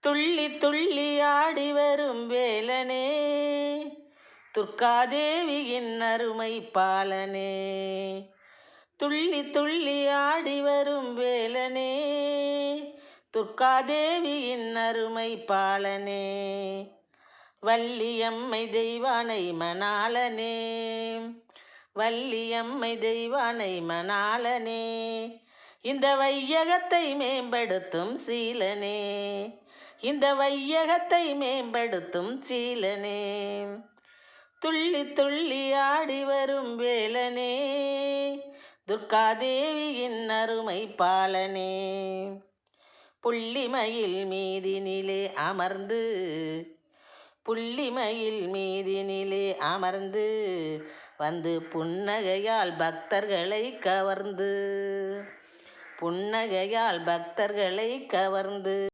துள்ளி துள்ளி ஆடி வரும் வேலனே, துர்க்காதேவியின் அருமை பாலனே. துள்ளி துள்ளி ஆடி வரும் வேலனே, துர்க்காதேவியின் அருமை பாலனே. வள்ளியம்மை தெய்வானை மணாளனே, வள்ளியம்மை தெய்வானை மணாளனே. இந்த வையகத்தை மேம்படுத்தும் சீலனே, இந்த வையகத்தை மேம்படுத்தும் சீலனே. துள்ளி துள்ளி ஆடி வரும் வேலனே, துர்க்காதேவியின் அருமை பாலனே. புள்ளிமயில் மீதினிலே அமர்ந்து, புள்ளிமயில் மீதினிலே அமர்ந்து வந்து புன்னகையால் பக்தர்களை கவர்ந்து, புன்னகையால் பக்தர்களை கவர்ந்து